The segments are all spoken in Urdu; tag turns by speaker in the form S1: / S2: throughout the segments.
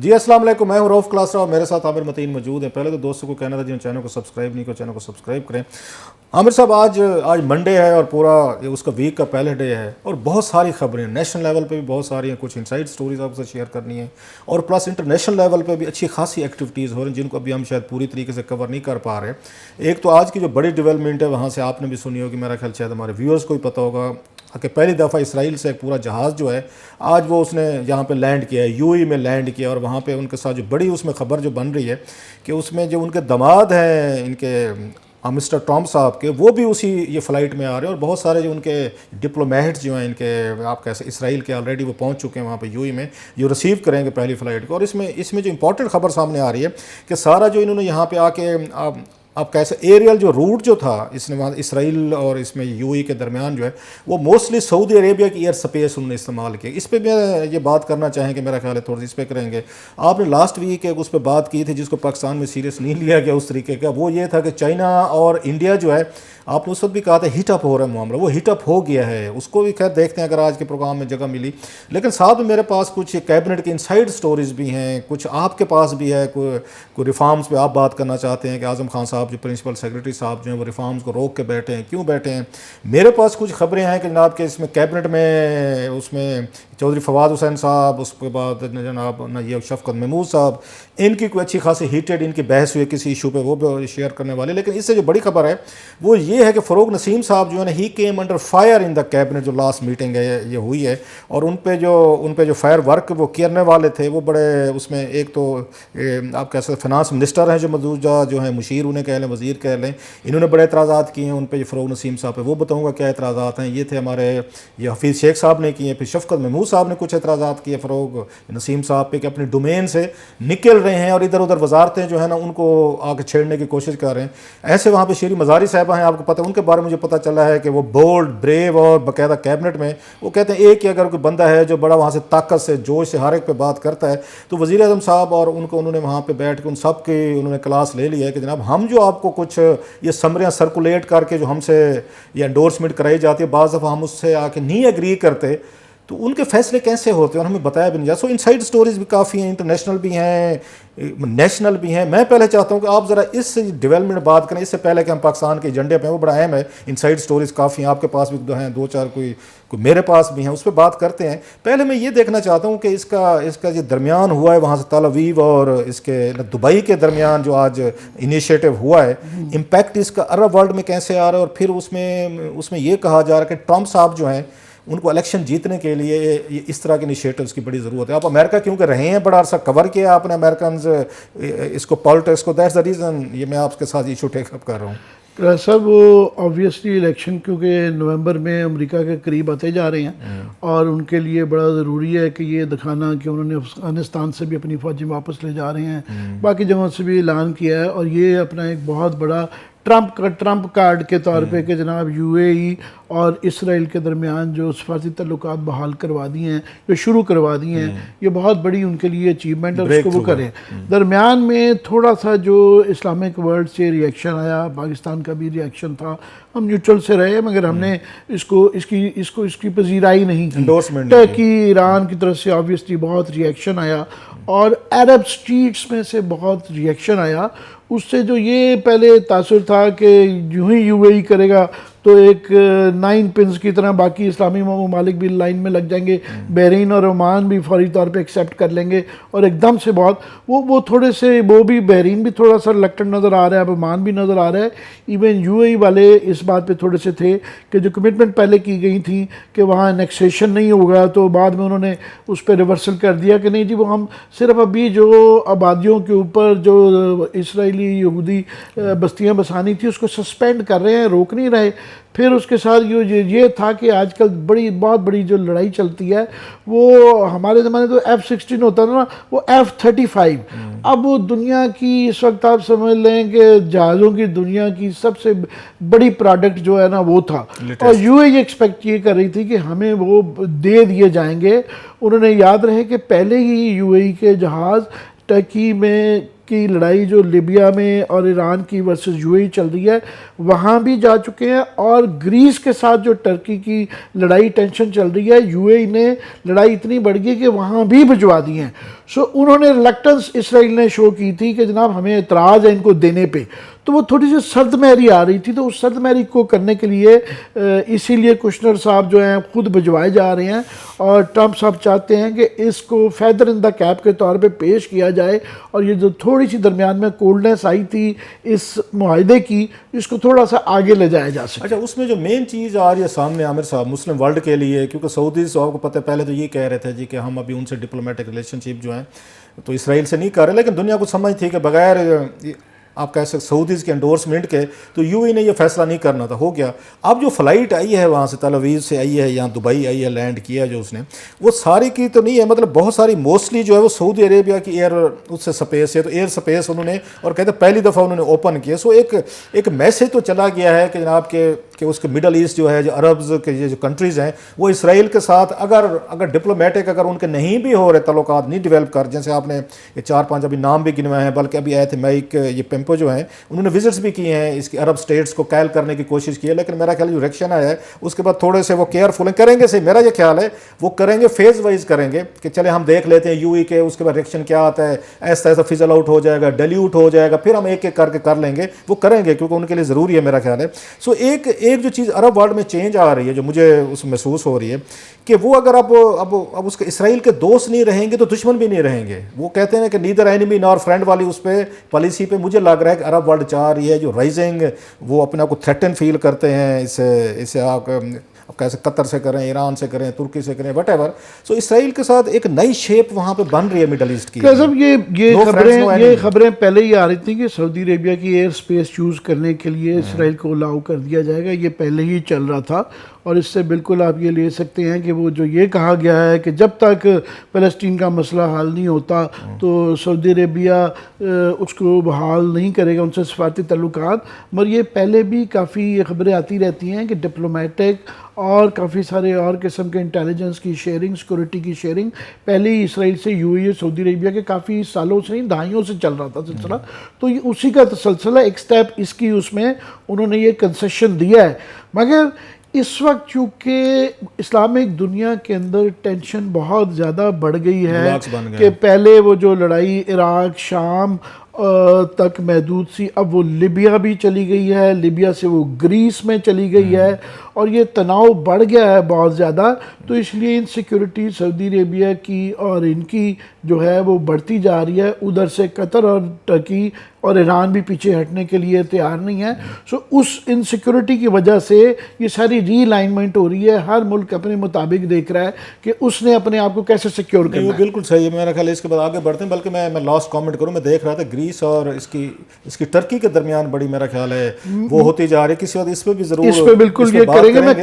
S1: جی السلام علیکم، میں ہوں رؤف کلاسرا اور میرے ساتھ عامر متین موجود ہیں۔ پہلے تو دوستوں کو کہنا تھا جن چینل کو سبسکرائب نہیں کیا چینل کو سبسکرائب کریں۔ عامر صاحب آج منڈے ہے اور پورا اس کا ویک کا پہلے ڈے ہے اور بہت ساری خبریں نیشنل لیول پہ بھی بہت ساری ہیں، کچھ انسائڈ سٹوریز آپ سے شیئر کرنی ہیں اور پلس انٹرنیشنل لیول پہ بھی اچھی خاصی ایکٹیویٹیز ہو رہی ہیں جن کو ابھی ہم شاید پوری طریقے سے کور نہیں کر پا رہے۔ ایک تو آج کی جو بڑی ڈیولپمنٹ ہے وہاں سے آپ نے بھی سنی ہوگی، میرا خیال شاید ہمارے ویورز کو ہی پتہ ہوگا کہ پہلی دفعہ اسرائیل سے ایک پورا جہاز جو ہے آج وہ اس نے یہاں پہ لینڈ کیا ہے، یو ای میں لینڈ کیا، اور وہاں پہ ان کے ساتھ جو بڑی اس میں خبر جو بن رہی ہے کہ اس میں جو ان کے دماد ہیں ان کے مسٹر ٹرمپ صاحب کے، وہ بھی اسی یہ فلائٹ میں آ رہے ہیں، اور بہت سارے جو ان کے ڈپلومیٹس جو ہیں ان کے آپ کیسے اسرائیل کے آلریڈی وہ پہنچ چکے ہیں وہاں پہ یو ای میں، جو ریسیو کریں گے پہلی فلائٹ کو۔ اور اس میں جو امپورٹنٹ خبر سامنے آ رہی ہے کہ سارا جو انہوں نے یہاں پہ آ کے آپ کیسے ایریل جو روٹ جو تھا اس نے وہاں اسرائیل اور اس میں یو ای کے درمیان جو ہے وہ موسٹلی سعودی عربیہ کی ایئر سپیس انہوں نے استعمال کیا۔ اس پہ میں یہ بات کرنا چاہیں کہ میرا خیال ہے تھوڑا سی اس پہ کریں گے۔ آپ نے لاسٹ ویک ایک اس پہ بات کی تھی جس کو پاکستان میں سیریس نہیں لیا گیا اس طریقے کا، وہ یہ تھا کہ چائنا اور انڈیا جو ہے آپ نے اس وقت بھی کہا تھا ہیٹ اپ ہو رہا ہے معاملہ، وہ ہیٹ اپ ہو گیا ہے، اس کو بھی خیر دیکھتے ہیں اگر آج کے پروگرام میں جگہ ملی۔ لیکن ساتھ میں میرے پاس کچھ کیبنٹ کی انسائڈ سٹوریز بھی ہیں، کچھ آپ کے پاس بھی ہے، کوئی ریفارمز پہ آپ بات کرنا چاہتے ہیں کہ اعظم خان صاحب جو پرنسپل سیکرٹری صاحب جو ہیں وہ ریفارمز کو روک کے بیٹھے ہیں، کیوں بیٹھے ہیں؟ میرے پاس کچھ خبریں ہیں کہ جناب کہ اس میں کیبنٹ میں اس میں چودھری فواد حسین صاحب، اس کے بعد جناب یہ شفقت محمود صاحب، ان کی کوئی اچھی خاصی ہیٹڈ ان کی بحث ہوئی کسی ایشو پہ، وہ بھی شیئر کرنے والے۔ لیکن اس سے جو بڑی خبر ہے وہ یہ ہے کہ فروغ نسیم صاحب جو ہے نا he came under fire in the cabinet, جو لاسٹ میٹنگ ہے یہ ہوئی ہے، اور ان پہ جو فائر ورک وہ کرنے والے تھے وہ بڑے اس میں ایک تو آپ کہہ سکتے فنانس منسٹر ہیں جو موجودہ جو ہیں مشیر انہیں کہہ لیں، وزیر کہہ لیں، انہوں نے بڑے اعتراضات کیے ہیں ان پہ، جو فروغ نسیم صاحب پہ وہ بتاؤں گا کیا اعتراضات ہیں۔ یہ تھے ہمارے یہ حفیظ شیخ صاحب نے کیے، پھر شفقت محمود صاحب نے کچھ اعتراضات کیے فروغ نسیم صاحب پہ کہ اپنی ڈومین سے نکل رہے ہیں اور ادھر ادھر وزارتیں جو ہے نا ان کو آ کے چھیڑنے کی کوشش کر رہے ہیں۔ ایسے وہاں پہ شیری مزاری صاحبہ ہیں، آپ کو پتہ ہے ان کے بارے میں مجھے پتہ چلا ہے کہ وہ بولڈ بریو اور باقاعدہ کیبنٹ میں وہ کہتے ہیں ایک ہی اگر کوئی بندہ ہے جو بڑا وہاں سے طاقت سے جوش سے ہر ایک پہ بات کرتا ہے تو وزیر اعظم صاحب، اور ان کو انہوں نے وہاں پہ بیٹھ کے ان سب کی انہوں نے کلاس لے لی ہے کہ جناب ہم جو آپ کو کچھ یہ سمریاں سرکولیٹ کر کے جو ہم سے یہ انڈورسمنٹ کرائی جاتی ہے بعض دفعہ ہم اس سے آ کے نہیں ایگری کرتے تو ان کے فیصلے کیسے ہوتے ہیں اور ہمیں بتایا بھی نہیں جاتا۔ سو انسائڈ سٹوریز بھی کافی ہیں، انٹرنیشنل بھی ہیں، نیشنل بھی ہیں۔ میں پہلے چاہتا ہوں کہ آپ ذرا اس ڈیولپمنٹ بات کریں اس سے پہلے کہ ہم پاکستان کے ایجنڈے پہ ہیں، وہ بڑا اہم ہے، انسائڈ سٹوریز کافی ہیں، آپ کے پاس بھی ہیں دو چار، کوئی میرے پاس بھی ہیں، اس پہ بات کرتے ہیں۔ پہلے میں یہ دیکھنا چاہتا ہوں کہ اس کا جو درمیان ہوا ہے وہاں سے تل اویو اور اس کے دبئی کے درمیان جو آج انیشیٹو ہوا ہے، امپیکٹ اس کا عرب ورلڈ میں کیسے آ رہا ہے، اور پھر اس میں یہ کہا جا رہا ہے کہ ٹرمپ صاحب جو ہیں ان کو الیکشن جیتنے کے لیے اس طرح کے انیشیٹوز کی بڑی ضرورت ہے۔ آپ امریکہ کیونکہ رہے ہیں، بڑا عرصہ کور کیا آپ نے امریکنز اس کو پالیٹکس کو، دیٹس دا ریزن یہ میں آپ کے ساتھ ایشو ٹیک اپ کر رہا ہوں۔
S2: سب وہ آبویسلی الیکشن کیونکہ نومبر میں امریکہ کے قریب آتے جا رہے ہیں اور ان کے لیے بڑا ضروری ہے کہ یہ دکھانا کہ انہوں نے افغانستان سے بھی اپنی فوجیں واپس لے جا رہے ہیں، باقی جگہوں سے بھی اعلان کیا ہے، اور یہ اپنا ایک بہت بڑا ٹرمپ کارڈ کے طور پہ کہ جناب یو اے ای اور اسرائیل کے درمیان جو سفارتی تعلقات بحال کروا دی ہیں، جو شروع کروا دی ہیں، یہ بہت بڑی ان کے لیے اچیومنٹ ہے، اس کو وہ کریں۔ درمیان میں تھوڑا سا جو اسلامک ورلڈ سے ریئیکشن آیا، پاکستان کا بھی ریئیکشن تھا، ہم نیوٹرل سے رہے مگر ہم نے اس کی پذیرائی نہیں کی۔ ٹرکی ایران کی طرف سے آبویسلی بہت ریئیکشن آیا اور عرب سٹیٹس میں سے بہت ریئیکشن آیا۔ اس سے جو یہ پہلے تاثر تھا کہ یوں ہی یو اے ای کرے گا تو ایک 9 پنز کی طرح باقی اسلامی ممالک بھی لائن میں لگ جائیں گے، بحرین اور عمان بھی فوری طور پہ ایکسیپٹ کر لیں گے، اور ایک دم سے بہت وہ تھوڑے سے وہ بھی بحرین بھی تھوڑا سا ریلکٹنٹ نظر آ رہا ہے، اب عمان بھی نظر آ رہا ہے، ایون یو اے ای والے اس بات پہ تھوڑے سے تھے کہ جو کمٹمنٹ پہلے کی گئی تھیں کہ وہاں انیکسیشن نہیں ہوگا، تو بعد میں انہوں نے اس پہ ریورسل کر دیا کہ نہیں جی وہ ہم صرف ابھی جو آبادیوں کے اوپر جو اسرائیلی یہودی بستیاں بسانی تھی اس کو سسپینڈ کر رہے ہیں، روک نہیں رہے۔ پھر اس کے ساتھ یہ تھا کہ آج کل بہت بڑی جو لڑائی چلتی ہے وہ ہمارے زمانے تو F-16 ہوتا تھا نا، وہ F-35، اب وہ دنیا کی اس وقت آپ سمجھ لیں کہ جہازوں کی دنیا کی سب سے بڑی پروڈکٹ جو ہے نا وہ تھا، اور یو اے ایکسپیکٹ یہ کر رہی تھی کہ ہمیں وہ دے دیے جائیں گے۔ انہوں نے یاد رہے کہ پہلے ہی یو اے ای کے جہاز ٹرکی میں کی لڑائی جو لیبیا میں اور ایران کی ورسز یو اے ای چل رہی ہے وہاں بھی جا چکے ہیں، اور گریس کے ساتھ جو ٹرکی کی لڑائی ٹینشن چل رہی ہے یو اے ای نے لڑائی اتنی بڑھ گئی کہ وہاں بھی بھجوا دی ہیں. سو انہوں نے ریلکٹنس اسرائیل نے شو کی تھی کہ جناب ہمیں اعتراض ہے ان کو دینے پہ، تو وہ تھوڑی سی سرد مہری آ رہی تھی، تو اس سرد مہری کو کرنے کے لیے اسی لیے کشنر صاحب جو ہیں خود بھجوائے جا رہے ہیں، اور ٹرمپ صاحب چاہتے ہیں کہ اس کو فیدر ان دا کیپ کے طور پہ پیش کیا جائے، اور یہ جو تھوڑی سی درمیان میں کولڈنس آئی تھی اس معاہدے کی، اس کو تھوڑا سا آگے لے جایا جا سکے.
S1: اچھا، اس میں جو مین چیز آ رہی ہے سامنے عامر صاحب مسلم ورلڈ کے لیے، کیونکہ سعودیز آپ کو پتہ ہے پہلے تو یہ کہہ رہے تھے جی کہ ہم ابھی ان سے ڈپلومیٹک ریلیشن شپ جو ہیں تو اسرائیل سے نہیں کر رہے، لیکن دنیا کو سمجھ تھی کہ بغیر آپ کہہ سکتے سعودیز کے انڈورسمنٹ کے تو یو اے نے یہ فیصلہ نہیں کرنا تھا، ہو گیا. اب جو فلائٹ آئی ہے وہاں سے تل اویو سے آئی ہے، یہاں دبئی آئی ہے، لینڈ کیا جو اس نے، وہ ساری کی تو نہیں ہے، مطلب بہت ساری موسٹلی جو ہے وہ سعودی عربیہ کی ایئر اس سے سپیس ہے، تو ایئر سپیس انہوں نے اور کہتے ہیں پہلی دفعہ انہوں نے اوپن کیا. سو ایک میسج تو چلا گیا ہے کہ جناب کہ اس کے مڈل ایسٹ جو ہے جو عربز کے یہ جو کنٹریز ہیں وہ اسرائیل کے ساتھ اگر ڈپلومیٹک اگر ان کے نہیں بھی ہو رہے تعلقات نہیں ڈیولپ کر، جیسے آپ نے یہ 4-5 ابھی نام بھی گنوائے ہیں، بلکہ ابھی آئے تھے مائک یہ پیمپو جو ہیں انہوں نے وزٹس بھی کیے ہیں اس کی عرب سٹیٹس کو کیل کرنے کی کوشش کی ہے، لیکن میرا خیال جو ریکشن آیا ہے اس کے بعد تھوڑے سے وہ کیئرفل ہیں، کریں گے صحیح، میرا یہ خیال ہے وہ کریں گے فیز وائز کریں گے کہ چلے ہم دیکھ لیتے ہیں یو ای کے اس کے بعد ریکشن کیا آتا ہے، ایسا ایسا فزل آؤٹ ہو جائے گا، ڈیلیوٹ ہو جائے گا، پھر ہم ایک ایک کر کے کر لیں گے، وہ کریں گے کیونکہ ان کے لیے ضروری ہے میرا خیال ہے. سو ایک جو چیز عرب ورلڈ میں چینج آ رہی ہے جو مجھے اس میں محسوس ہو رہی ہے کہ وہ اگر اب اس کے اسرائیل کے دوست نہیں رہیں گے تو دشمن بھی نہیں رہیں گے. وہ کہتے ہیں کہ نیدر اینیمی نار فرینڈ والی اس پہ پالیسی پہ مجھے لگ رہا ہے کہ عرب ورلڈ چاہ رہی ہے جو رائزنگ وہ اپنے آپ کو تھریٹن فیل کرتے ہیں اسے آپ کیسے قطر سے کریں، ایران سے کریں، ترکی سے کریں، وٹ ایور. سو اسرائیل کے ساتھ ایک نئی شیپ وہاں پہ بن رہی ہے مڈل ایسٹ کی.
S2: یہ خبریں پہلے ہی آ رہی تھیں کہ سعودی عربیہ کی ایئر سپیس چوز کرنے کے لیے اسرائیل کو الاؤ کر دیا جائے گا، یہ پہلے ہی چل رہا تھا. اور اس سے بالکل آپ یہ لے سکتے ہیں کہ وہ جو یہ کہا گیا ہے کہ جب تک فلسطین کا مسئلہ حل نہیں ہوتا تو سعودی عربیہ اس کو بحال نہیں کرے گا ان سے سفارتی تعلقات. مگر یہ پہلے بھی کافی خبریں آتی رہتی ہیں کہ ڈپلومیٹک اور کافی سارے اور قسم کے انٹیلیجنس کی شیئرنگ، سیکورٹی کی شیئرنگ پہلے ہی اسرائیل سے یو اے سعودی عربیہ کے کافی سالوں سے نہیں دہائیوں سے چل رہا تھا سلسلہ. تو یہ اسی کا تسلسل ہے، ایک سٹیپ اس کی اس میں انہوں نے یہ کنسیشن دیا ہے. مگر اس وقت چونکہ اسلامک دنیا کے اندر ٹینشن بہت زیادہ بڑھ گئی ہے کہ پہلے وہ جو لڑائی عراق شام تک محدود سی، اب وہ لیبیا بھی چلی گئی ہے، لیبیا سے وہ گریس میں چلی گئی ہے، اور یہ تناؤ بڑھ گیا ہے بہت زیادہ. تو اس لیے انسیکیورٹی سعودی عربیہ کی اور ان کی جو ہے وہ بڑھتی جا رہی ہے. ادھر سے قطر اور ٹرکی اور ایران بھی پیچھے ہٹنے کے لیے تیار نہیں ہے. سو اس انسیکیورٹی کی وجہ سے یہ ساری ری الائنمنٹ ہو رہی ہے، ہر ملک اپنے مطابق دیکھ رہا ہے کہ اس نے اپنے آپ کو کیسے سیکیور کرنا ہے.
S1: بالکل صحیح ہے، میرا خیال ہے اس کے بعد آگے بڑھتے ہیں. بلکہ میں لاسٹ کامنٹ کروں، میں دیکھ رہا تھا گریس اور اس کی ٹرکی کے درمیان بڑی میرا خیال ہے وہ ہوتی جا رہی ہے. کسی وقت اس پہ بھی ضرور
S2: اس پہ بالکل یہ کریں گے. میں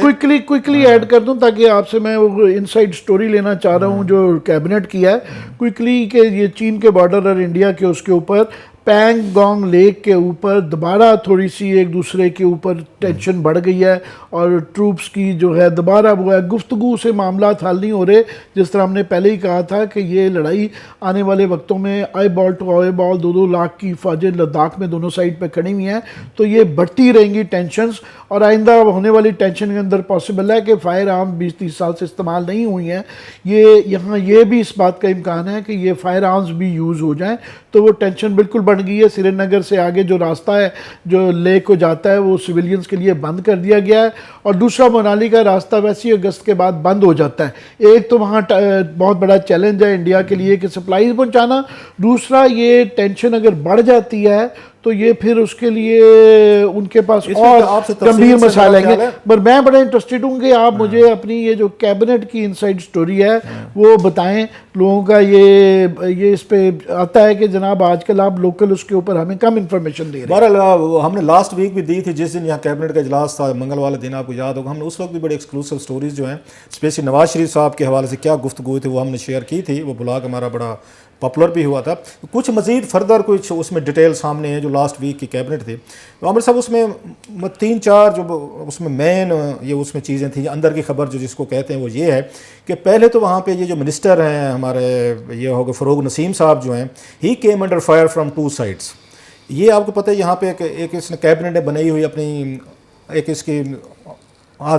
S2: کوئکلی ایڈ کر دوں تاکہ آپ سے میں وہ انسائیڈ سٹوری لینا چاہ رہا ہوں جو کیبنٹ کیا ہے کوئکلی، کہ یہ چین کے بارڈر اور انڈیا کے اس کے اوپر پینگ گونگ لیک کے اوپر دوبارہ تھوڑی سی ایک دوسرے کے اوپر ٹینشن بڑھ گئی ہے، اور ٹروپس کی جو ہے دوبارہ وہ ہے گفتگو سے معاملات حل نہیں ہو رہے. جس طرح ہم نے پہلے ہی کہا تھا کہ یہ لڑائی آنے والے وقتوں میں آئی بال ٹو آئی بال 2-2 لاکھ کی فوجیں لداخ میں دونوں سائڈ پہ کھڑی ہوئی ہیں، تو یہ بڑھتی رہیں گی ٹینشنز. اور آئندہ ہونے والی ٹینشن کے اندر پاسبل ہے کہ فائر آرم 20-30 سال سے استعمال نہیں ہوئی ہیں، یہاں یہ بھی اس بات کا امکان ہے کہ یہ فائر آرمز بھی یوز ہو جائیں. تو وہ ٹینشن بالکل بڑھ گئی ہے. سری نگر سے آگے جو راستہ ہے جو لیک کو جاتا ہے وہ سویلینز کے لیے بند کر دیا گیا ہے، اور دوسرا منالی کا راستہ ویسے ہی اگست کے بعد بند ہو جاتا ہے. ایک تو وہاں بہت بڑا چیلنج ہے انڈیا کے لیے کہ سپلائیز پہنچانا، دوسرا یہ ٹینشن اگر بڑھ جاتی ہے تو یہ پھر اس کے لیے ان کے پاس اور گمبھیر مسائل آئیں گے. پر میں بڑا انٹرسٹڈ ہوں کہ آپ مجھے اپنی یہ جو کیبنٹ کی انسائیڈ سٹوری ہے وہ بتائیں. لوگوں کا یہ اس پہ آتا ہے کہ جناب آج کل آپ لوکل اس کے اوپر ہمیں کم انفارمیشن دے رہے ہیں.
S1: بہرحال ہم نے لاسٹ ویک بھی دی تھی جس دن یہاں کیبنٹ کا اجلاس تھا منگل والے دن، آپ کو یاد ہوگا ہم نے اس وقت بھی بڑے ایکسکلوسیو سٹوریز جو ہیں اسپیشلی نواز شریف صاحب کے حوالے سے کیا گفتگو تھی وہ ہم نے شیئر کی تھی. وہ بلاگ ہمارا بڑا پاپولر بھی ہوا تھا. کچھ مزید فردر کچھ اس میں ڈیٹیل سامنے ہیں جو لاسٹ ویک کی کیبنٹ تھی تو عامر صاحب اس میں 3-4 جو اس میں مین یہ اس میں چیزیں تھیں اندر کی خبر جو جس کو کہتے ہیں وہ یہ ہے کہ پہلے تو وہاں پہ یہ جو منسٹر ہیں ہمارے یہ ہوگا فروغ نسیم صاحب جو ہیں he came under fire from 2 sides. یہ آپ کو پتہ ہے یہاں پہ ایک اس نے کیبنٹ نے بنائی ہوئی اپنی ایک اس کی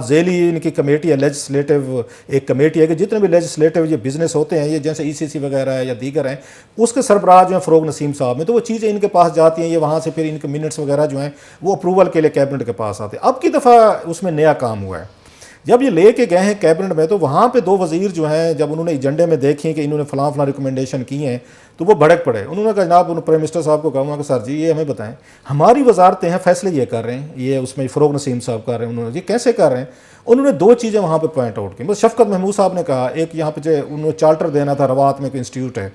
S1: ذیلی ان کی کمیٹی ہے لیجسلیٹو ایک کمیٹی ہے کہ جتنے بھی لیجسلیٹو یہ بزنس ہوتے ہیں یہ جیسے ECC وغیرہ ہے یا دیگر ہیں اس کے سربراہ جو ہیں فروغ نسیم صاحب میں تو وہ چیزیں ان کے پاس جاتی ہیں یہ وہاں سے پھر ان کے منٹس وغیرہ جو ہیں وہ اپروول کے لیے کیبنٹ کے پاس آتے ہیں. اب کی دفعہ اس میں نیا کام ہوا ہے جب یہ لے کے گئے ہیں کیبنٹ میں تو وہاں پہ 2 وزیر جو ہیں جب انہوں نے ایجنڈے میں دیکھیں کہ انہوں نے فلاں ریکمنڈیشن کی ہیں تو وہ بھڑک پڑے. انہوں نے کہا جناب پرائم منسٹر صاحب کو کہا کہ سر جی یہ ہمیں بتائیں ہماری وزارتیں ہیں فیصلے یہ کر رہے ہیں یہ اس میں فروغ نسیم صاحب کر رہے ہیں انہوں نے یہ کیسے کر رہے ہیں. انہوں نے 2 چیزیں وہاں پہ پوائنٹ آؤٹ کی. بس شفقت محمود صاحب نے کہا ایک یہاں پہ جو انہوں نے چارٹر دینا تھا روات میں کوئی انسٹیٹیوٹ ہے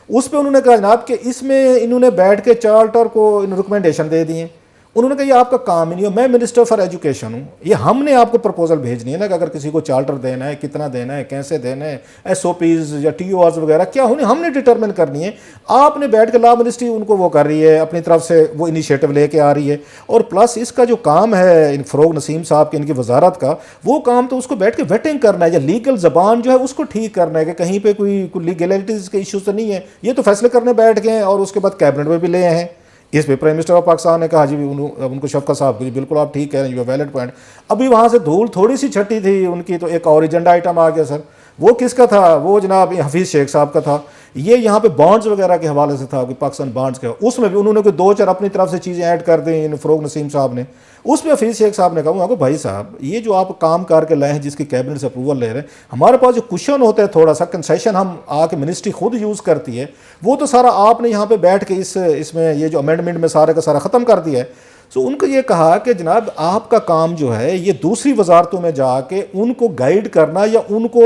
S1: اس پہ انہوں نے کہا جناب کہ اس میں انہوں نے بیٹھ کے چارٹر کو ریکمنڈیشن دے دی ہیں. انہوں نے کہا یہ آپ کا کام ہی نہیں ہو میں منسٹر فار ایجوکیشن ہوں یہ ہم نے آپ کو پرپوزل بھیجنی ہے نا کہ اگر کسی کو چارٹر دینا ہے کتنا دینا ہے کیسے دینا ہے SOPs یا TORs وغیرہ کیا ہونے ہم نے ڈٹرمن کرنی ہے. آپ نے بیٹھ کے لا منسٹری ان کو وہ کر رہی ہے اپنی طرف سے وہ انیشیٹو لے کے آ رہی ہے اور پلس اس کا جو کام ہے فروغ نسیم صاحب کے ان کی وزارت کا وہ کام تو اس کو بیٹھ کے ویٹنگ کرنا ہے یا لیگل زبان جو ہے اس کو ٹھیک کرنا ہے کہ کہیں پہ کوئی لیگلٹیز کے ایشوز تو نہیں ہے. یہ تو فیصلے کرنے بیٹھ گئے ہیں اور اس کے بعد کیبنٹ میں بھی لے ہیں. اس پہ پرائم منسٹر آف پاکستان نے کہا جی ان کو شفقت صاحب کو جی بالکل آپ ٹھیک کہہ رہے ہیں یو ویلڈ پوائنٹ. ابھی وہاں سے دھول تھوڑی سی چھٹی تھی ان کی تو ایک اور ایجنڈا آئٹم آ گیا سر. وہ کس کا تھا وہ جناب حفیظ شیخ صاحب کا تھا. یہ یہاں پہ بانڈز وغیرہ کے حوالے سے تھا کہ پاکستان بانڈز کا اس میں بھی انہوں نے کوئی 2-4 اپنی طرف سے چیزیں ایڈ کر دیں فروغ نسیم صاحب نے. اس پہ حفیظ شیخ صاحب نے کہا کہ بھائی صاحب یہ جو آپ کام کر کے لائے ہیں جس کی کیبنٹ سے اپروول لے رہے ہیں ہمارے پاس جو کوشن ہوتا ہے تھوڑا سا کنسیشن ہم آ کے منسٹری خود یوز کرتی ہے وہ تو سارا آپ نے یہاں پہ بیٹھ کے اس میں یہ جو امینڈمنٹ میں سارے کا سارا ختم کر دیا ہے. سو ان کو یہ کہا کہ جناب آپ کا کام جو ہے یہ دوسری وزارتوں میں جا کے ان کو گائیڈ کرنا یا ان کو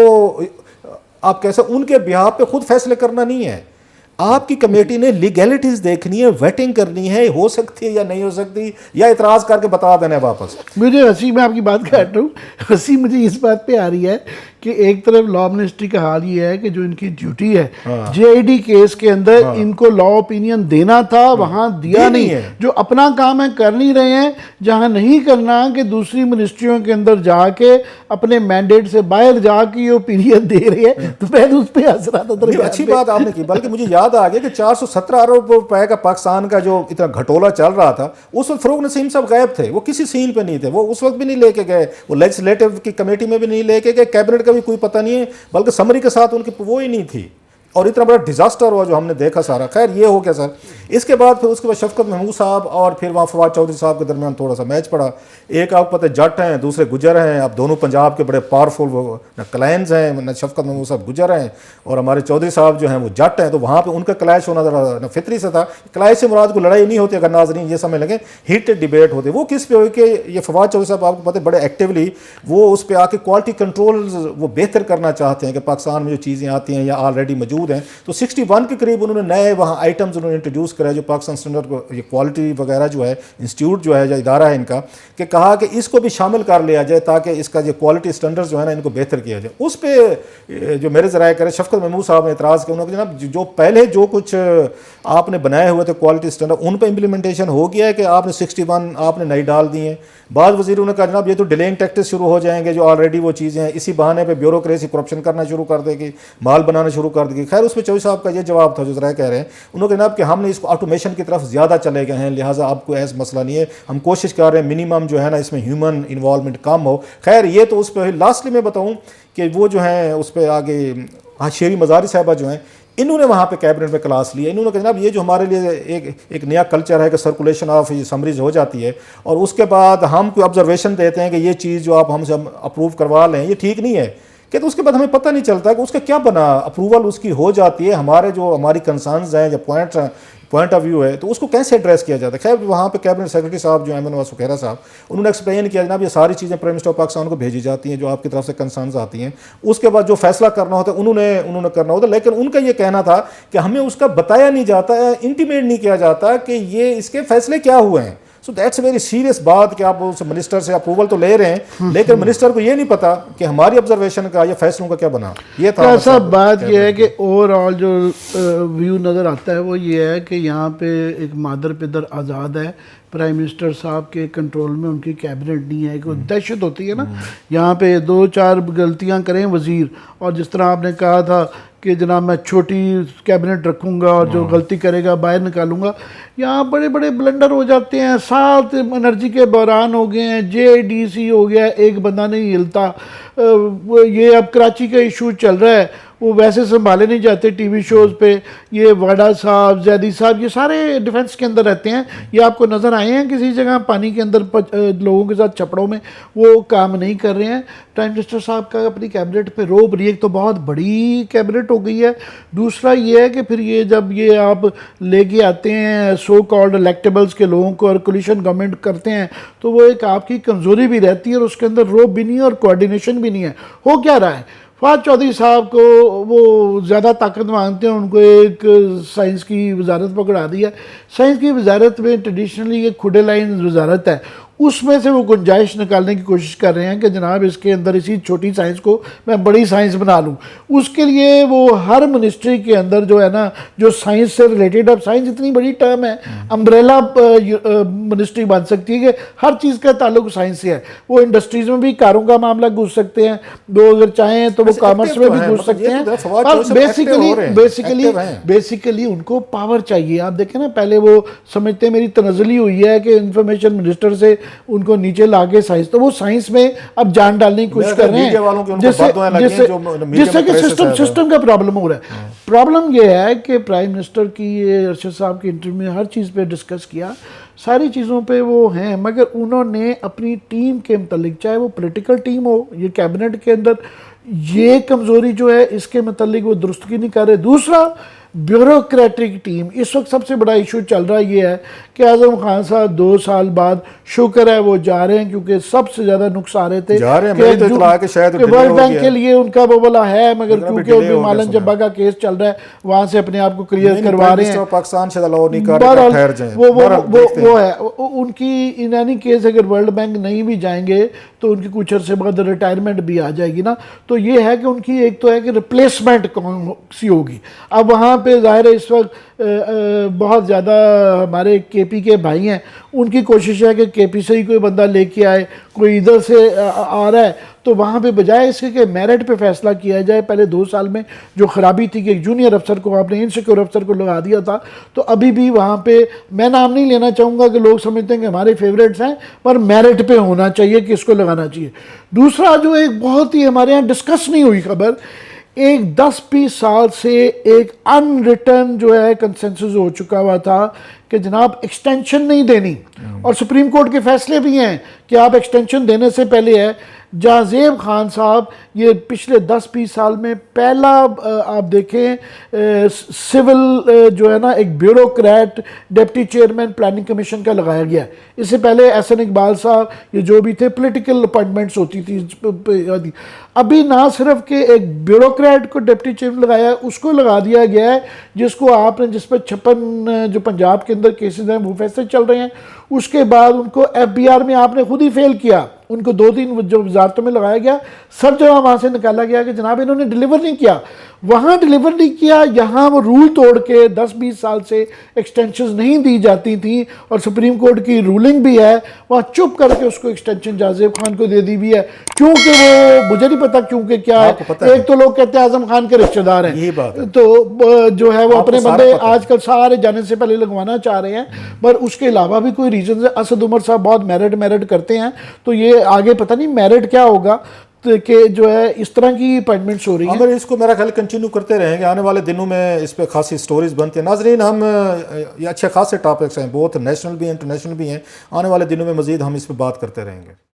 S1: آپ کیسے ان کے بیہاف پہ خود فیصلے کرنا نہیں ہے. آپ کی کمیٹی نے لیگیلٹیز دیکھنی ہے ویٹنگ کرنی ہے ہو سکتی ہے یا نہیں ہو سکتی یا اعتراض کر کے بتا دینا ہے واپس.
S2: مجھے ہنسی میں آپ کی بات کر رہا ہوں ہنسی مجھے اس بات پہ آ رہی ہے کہ ایک طرف لا منسٹری کا حال یہ ہے کہ جو ان کی ڈیوٹی ہے JID کیس کے اندر ان کو لا اوپینین دینا تھا وہاں دیا نہیں جو اپنا کام ہے کر نہیں رہے ہیں جہاں نہیں کرنا کہ دوسری منسٹریوں کے اندر جا کے اپنے مینڈیٹ سے باہر جا کے یہ اوپینین دے رہے ہیں تو میں اس پہ ہنس رہا تھا.
S1: اچھی بات آپ نے کی بلکہ مجھے یاد آ گیا کہ 417 ارب روپے کا پاکستان کا جو اتنا گھٹولا چل رہا تھا اس وقت فروغ نسیم صاحب غائب تھے وہ کسی سین پہ نہیں تھے وہ اس وقت بھی نہیں لے کے گئے وہ لیجسلیٹو کی کمیٹی میں بھی نہیں لے کے گئے کیبنٹ کا بھی کوئی پتہ نہیں ہے بلکہ سمری کے ساتھ ان کی وہ ہی نہیں تھی اور اتنا بڑا ڈیزاسٹر ہوا جو ہم نے دیکھا سارا. خیر یہ ہو گیا سر. اس کے بعد شفقت محمود صاحب اور پھر وہاں فواد چودھری صاحب کے درمیان تھوڑا سا میچ پڑا. ایک آپ کو پتہ جٹ ہیں دوسرے گجر ہیں اب دونوں پنجاب کے بڑے پاورفل نہ کلائنز ہیں نہ شفقت محمود صاحب گجر ہیں اور ہمارے چودھری صاحب جو ہیں وہ جٹ ہیں تو وہاں پہ ان کا کلیش ہونا ذرا نہ فطری سے تھا. کلیش سے مراد کو لڑائی نہیں ہوتی اگر ناظرین یہ سمجھ لگے ہیٹڈ ڈیبیٹ ہوتے. وہ کس پہ ہوئی کہ یہ فواد چودھری صاحب آپ کو پتہ بڑے ایکٹیولی وہ اس پہ آ کے کوالٹی کنٹرول وہ بہتر کرنا چاہتے ہیں کہ پاکستان میں جو چیزیں آتی ہیں یا آلریڈی موجود ہیں تو 61 کے قریب انہوں نے نئے وہاں آئٹمز انہوں نے انٹروڈیوس کرے جو پاکستان اسٹینڈرڈ کو یہ کوالٹی وغیرہ جو ہے انسٹیٹیوٹ جو ہے یا ادارہ ہے ان کا کہ کہا کہ اس کو بھی شامل کر لیا جائے تاکہ اس کا یہ کوالٹی اسٹینڈرڈ جو ہے نا ان کو بہتر کیا جائے. اس پہ جو میرے ذرائع کرے شفقت محمود صاحب نے اعتراض کیا انہوں نے جناب جو پہلے جو کچھ آپ نے بنائے ہوئے تھے کوالٹی اسٹینڈرڈ ان پہ امپلیمنٹیشن ہو گیا ہے کہ آپ نے 61 آپ نے نئی ڈال دی ہیں. بعض وزیروں نے کہا جناب یہ تو ڈیلینگ ٹیکٹس شروع ہو جائیں گے جو آلریڈی وہ چیزیں ہیں اسی بہانے پہ بیوروکریسی کرپشن کرنا شروع کر دے گی مال بنانا شروع کر دے گی. خیر اس پہ چودھری صاحب کا یہ جواب تھا جو ذرا کہہ رہے ہیں انہوں نے کہا جناب کہ ہم نے اس کو آٹومیشن کی طرف زیادہ چلے گئے ہیں لہٰذا آپ کو ایسا مسئلہ نہیں ہے ہم کوشش کر رہے ہیں منیمم جو ہے نا اس میں ہیومن انوالومنٹ کم ہو. خیر یہ تو اس پہ لاسٹلی میں بتاؤں کہ وہ جو ہیں اس پہ آگے شیری مزاری صاحبہ جو ہیں انہوں نے وہاں پہ کیبنٹ میں کلاس لیا. انہوں نے کہا جناب یہ جو ہمارے لیے ایک نیا کلچر ہے کہ سرکولیشن آف سمریز ہو جاتی ہے اور اس کے بعد ہم کوئی آبزرویشن دیتے ہیں کہ یہ چیز جو آپ ہم سے اپروو کروا لیں یہ ٹھیک نہیں ہے کہ تو اس کے بعد ہمیں پتہ نہیں چلتا کہ اس کا کیا بنا اپروول اس کی ہو جاتی ہے ہمارے جو ہماری کنسرنز ہیں یا پوائنٹ آف ویو ہے تو اس کو کیسے ایڈریس کیا جاتا ہے. خیر وہاں پہ کیبنٹ سیکرٹری صاحب جو ایمن نواز سکھیرا صاحب انہوں نے ایکسپلین کیا جناب یہ ساری چیزیں پرائم منسٹر آف پاکستان کو بھیجی جاتی ہیں جو آپ کی طرف سے کنسرنز آتی ہیں اس کے بعد جو فیصلہ کرنا ہوتا ہے انہوں نے کرنا ہوتا ہے. لیکن ان کا یہ کہنا تھا کہ ہمیں اس کا بتایا نہیں جاتا ہے انٹیمیٹ نہیں کیا جاتا کہ یہ اس کے فیصلے کیا ہوئے ہیں. سو دیٹس ویری سیریس بات کہ آپ اس منسٹر سے اپروول تو لے رہے ہیں لیکن منسٹر کو یہ نہیں پتا کہ ہماری آبزرویشن کا یا فیصلوں کا کیا بنا. یہ تھا
S2: صاحب بات یہ ہے کہ اوور آل جو ویو نظر آتا ہے وہ یہ ہے کہ یہاں پہ ایک مادر پدر آزاد ہے, پرائم منسٹر صاحب کے کنٹرول میں ان کی کیبنٹ نہیں ہے. کہ دہشت ہوتی ہے نا, یہاں پہ 2-4 غلطیاں کریں وزیر, اور جس طرح آپ نے کہا تھا کہ جناب میں چھوٹی کیبنٹ رکھوں گا اور جو غلطی کرے گا باہر نکالوں گا, یہاں بڑے بڑے بلنڈر ہو جاتے ہیں. 7 انرجی کے بحران ہو گئے ہیں, JDC ہو گیا, ایک بندہ نہیں ہلتا. یہ اب کراچی کا ایشو چل رہا ہے, وہ ویسے سنبھالے نہیں جاتے ٹی وی شوز پہ. یہ واڈا صاحب, زیدی صاحب, یہ سارے ڈیفنس کے اندر رہتے ہیں. یہ آپ کو نظر آئے ہیں کسی جگہ پانی کے اندر لوگوں کے ساتھ چھپڑوں میں وہ کام نہیں کر رہے ہیں. پرائم منسٹر صاحب کا اپنی کیبنٹ پہ روب رہی, ایک تو بہت بڑی کیبنٹ ہو گئی ہے. دوسرا یہ ہے کہ پھر یہ جب یہ آپ لے کے آتے ہیں سو کالڈ الیکٹیبلز کے لوگوں کو اور کولیشن گورنمنٹ کرتے ہیں تو وہ ایک آپ کی کمزوری بھی رہتی ہے اور اس کے اندر روب بھی نہیں ہے اور کوارڈینیشن بھی نہیں ہے. ہو کیا رہا ہے, فواد چودھری صاحب کو وہ زیادہ طاقت مانگتے ہیں, ان کو ایک سائنس کی وزارت پکڑا دی ہے. سائنس کی وزارت میں ٹریڈیشنلی ایک کھڈے لائن وزارت ہے, اس میں سے وہ گنجائش نکالنے کی کوشش کر رہے ہیں کہ جناب اس کے اندر اسی چھوٹی سائنس کو میں بڑی سائنس بنا لوں. اس کے لیے وہ ہر منسٹری کے اندر جو ہے نا جو سائنس سے ریلیٹڈ, اب سائنس اتنی بڑی ٹرم ہے, امبریلا منسٹری بن سکتی ہے کہ ہر چیز کا تعلق سائنس سے ہے. وہ انڈسٹریز میں بھی کاروں کا معاملہ گھس سکتے ہیں, وہ اگر چاہیں تو وہ کامرس میں بھی گھس سکتے ہیں. اور بیسیکلی ان کو پاور چاہیے. آپ دیکھیں نا, پہلے وہ سمجھتے ہیں میری تنزلی ہوئی ہے کہ انفارمیشن منسٹر سے ان کو نیچے لا کے سائنس, تو وہ سائنس میں اب جان ڈالنے کی کوشش کر رہے ہیں جس سے کہ سسٹم کا پرابلم ہو رہا ہے. پرابلم یہ ہے کہ پرائم منسٹر کی یہ ارشد صاحب کی انٹرویو میں ہر چیز پہ ڈسکس کیا, ساری چیزوں پہ وہ ہیں, مگر انہوں نے اپنی ٹیم کے متعلق, چاہے وہ پولیٹیکل ٹیم ہو, یہ کیبنٹ کے اندر یہ کمزوری جو ہے اس کے متعلق وہ درستگی نہیں کر رہے. دوسرا بیوروکریٹک ٹیم, اس وقت سب سے بڑا ایشو چل رہا یہ ہے کہ اعظم خان صاحب 2 سال بعد شکر ہے وہ جا رہے ہیں, کیونکہ سب سے زیادہ نقص آ رہے تھے کہ ورلڈ بینک کے لیے ان کا وہ بولا ہے, مگر کیونکہ ان بھی مالن جبا کا کیس چل رہا ہے وہاں سے اپنے آپ کو کلیئر کروا رہے ہیں.
S1: پاکستان سے
S2: وہ ہے ان کی ان اینی کیس, اگر ورلڈ بینک نہیں بھی جائیں گے تو ان کی کچھ عرصے بعد ریٹائرمنٹ بھی آ جائے گی نا. تو یہ ہے کہ ان کی ایک تو ہے کہ ریپلیسمنٹ کون سی ہوگی. اب وہاں پہ ظاہر ہے اس وقت بہت زیادہ ہمارے کے پی کے بھائی ہیں, ان کی کوشش ہے کہ کے پی سے ہی کوئی بندہ لے کے آئے, کوئی ادھر سے آ رہا ہے تو وہاں پہ بجائے اس کے کہ میرٹ پہ فیصلہ کیا جائے. پہلے 2 سال میں جو خرابی تھی کہ ایک جونیئر افسر کو آپ نے انسیکیور افسر کو لگا دیا تھا, تو ابھی بھی وہاں پہ میں نام نہیں لینا چاہوں گا کہ لوگ سمجھتے ہیں کہ ہمارے فیوریٹس ہیں, پر میرٹ پہ ہونا چاہیے کہ اس کو لگانا چاہیے. دوسرا جو ایک بہت ہی ہمارے یہاں ڈسکس نہیں ہوئی خبر, ایک 10-20 سال سے ایک ان ریٹرن جو ہے کنسنسس ہو چکا ہوا تھا کہ جناب ایکسٹینشن نہیں دینی, اور سپریم کورٹ کے فیصلے بھی ہیں کہ آپ ایکسٹینشن دینے سے پہلے ہے. جہازیب خان صاحب یہ پچھلے 10-20 سال میں پہلا آپ دیکھیں سول جو ہے نا ایک bureaucrat deputy chairman planning commission کا لگایا گیا. اس سے پہلے احسن اقبال صاحب یہ جو بھی تھے پولیٹیکل اپائنٹمنٹس ہوتی تھی. ابھی نہ صرف کہ ایک بیوروکریٹ کو ڈپٹی چیئرمین لگایا ہے, اس کو لگا دیا گیا ہے جس کو آپ نے جس پہ 56 جو پنجاب کے اندر کیسز ہیں وہ فیصلے چل رہے ہیں. اس کے بعد ان کو FBR میں آپ نے خود ہی فیل کیا, ان کو 2-3 جو وزارتوں میں لگایا گیا, سب جگہ وہاں سے نکالا گیا کہ جناب انہوں نے ڈیلیور نہیں کیا. وہاں ڈیلیور نہیں کیا, یہاں وہ رول توڑ کے 10-20 سال سے ایکسٹینشنز نہیں دی جاتی تھیں, اور سپریم کورٹ کی رولنگ بھی ہے, وہاں چپ کر کے اس کو ایکسٹینشن جہازیب خان کو دے دی بھی ہے. کیونکہ وہ مجھے نہیں پتا کیونکہ کیا ہے, ایک تو لوگ کہتے ہیں اعظم خان کے رشتہ دار ہیں, تو جو ہے وہ اپنے بندے آج کل سارے جانے سے پہلے لگوانا چاہ رہے ہیں, پر اس کے علاوہ بھی کوئی ریزنز ہے. اسد عمر صاحب بہت میرٹ کرتے ہیں, تو یہ آگے پتہ نہیں میرٹ کیا ہوگا کہ جو ہے اس طرح کی اپائنٹمنٹس ہو رہی ہیں.
S1: اس کو میرا خیال کنٹینیو کرتے رہیں گے, آنے والے دنوں میں اس پہ خاصی سٹوریز بنتے ہیں. ناظرین, ہم یہ اچھے خاصے ٹاپکس ہیں, بہت نیشنل بھی ہیں انٹرنیشنل بھی ہیں, آنے والے دنوں میں مزید ہم اس پہ بات کرتے رہیں گے.